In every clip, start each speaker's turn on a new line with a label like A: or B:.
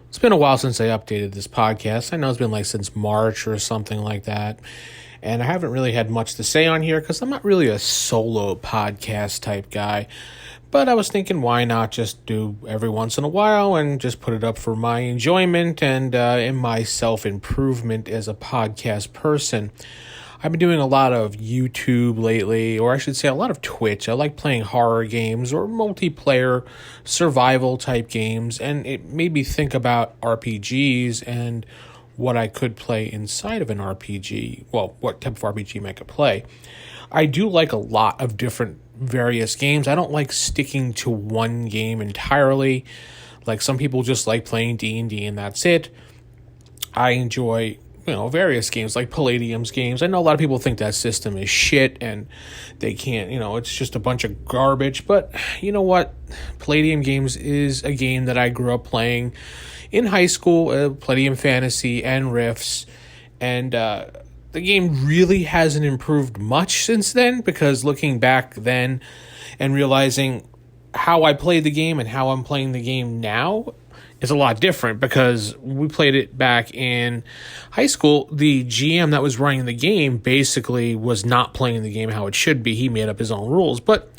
A: It's been a while since I updated this podcast. I know it's been like since March or something like that. And I haven't really had much to say on here because I'm not really a solo podcast type guy. But I was thinking, why not just do every once in a while and just put it up for my enjoyment and in my self-improvement as a podcast person. I've been doing a lot of YouTube lately, or I should say a lot of Twitch. I like playing horror games or multiplayer survival type games, and it made me think about RPGs and what I could play inside of an RPG. Well, what type of RPG I could play. I do like a lot of different various games. I don't like sticking to one game entirely. Like some people just like playing D&D and that's it. I enjoy various games like Palladium's games. I know a lot of people think that system is shit and they can't, it's just a bunch of garbage. But you know what? Palladium games is a game that I grew up playing in high school, Palladium Fantasy and Rifts. And the game really hasn't improved much since then, because looking back then and realizing how I played the game and how I'm playing the game now is a lot different, because we played it back in high school. The GM that was running the game basically was not playing the game how it should be. He made up his own rules. But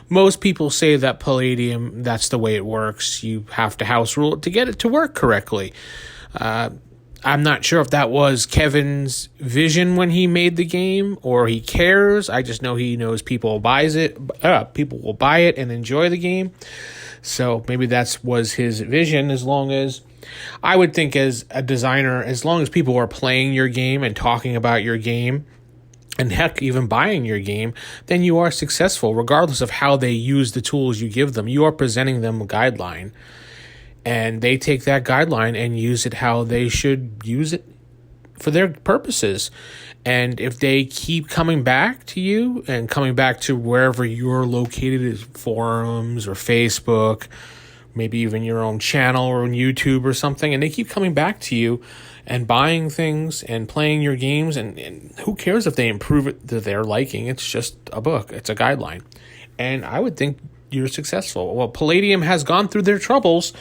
A: most people say that Palladium, that's the way it works. You have to house rule it to get it to work correctly. I'm not sure if that was Kevin's vision when he made the game, or he cares. I just know he knows people will buy it and enjoy the game. So maybe that was his vision. As long as, I would think as a designer, as long as people are playing your game and talking about your game, and heck, even buying your game, then you are successful, regardless of how they use the tools you give them. You are presenting them a guideline, and they take that guideline and use it how they should use it for their purposes. And if they keep coming back to you and coming back to wherever you're located, as forums or Facebook, maybe even your own channel or on YouTube or something, and they keep coming back to you and buying things and playing your games, and who cares if they improve it to their liking? It's just a book. It's a guideline. And I would think you're successful. Well, Palladium has gone through their troubles.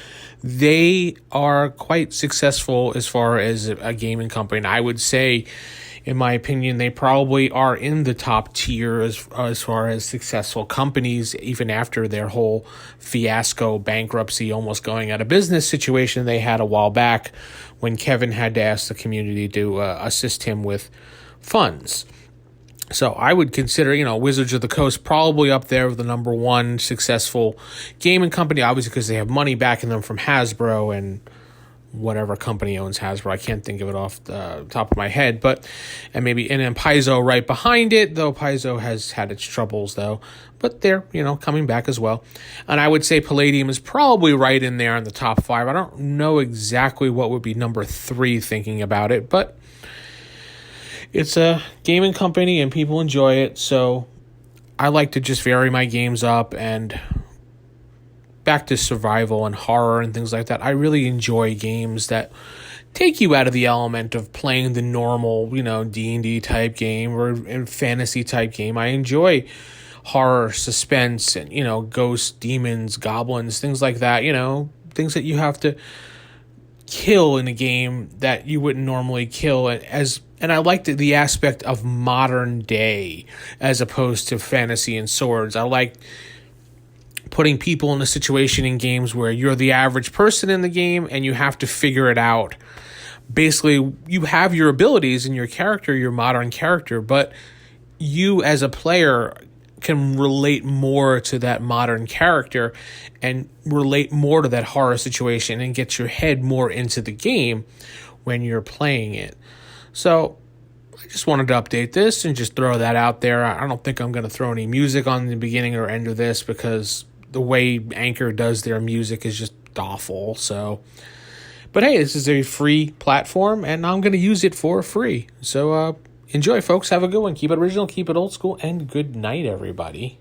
A: They are quite successful as far as a gaming company. And I would say, in my opinion, they probably are in the top tier as far as successful companies, even after their whole fiasco, bankruptcy, almost going out of business situation they had a while back, when Kevin had to ask the community to assist him with funds. So I would consider, Wizards of the Coast probably up there with the number one successful gaming company, obviously because they have money backing them from Hasbro and whatever company owns Hasbro. I can't think of it off the top of my head, and then Paizo right behind it, though Paizo has had its troubles though, but they're, coming back as well. And I would say Palladium is probably right in there in the top 5. I don't know exactly what would be number 3 thinking about it, but it's a gaming company and people enjoy it, so I like to just vary my games up. And back to survival and horror and things like that, I really enjoy games that take you out of the element of playing the normal, D&D type game or fantasy type game. I enjoy horror, suspense, and, ghosts, demons, goblins, things like that, things that you have to kill in a game that you wouldn't normally kill. And I liked the aspect of modern day as opposed to fantasy and swords. I like putting people in a situation in games where you're the average person in the game and you have to figure it out. Basically, you have your abilities and your character, your modern character, but you as a player can relate more to that modern character and relate more to that horror situation and get your head more into the game when you're playing it. So I just wanted to update this and just throw that out there. I don't think I'm going to throw any music on the beginning or end of this, because the way Anchor does their music is just awful. But hey, this is a free platform and I'm going to use it for free. So enjoy, folks. Have a good one. Keep it original, keep it old school, and good night, everybody.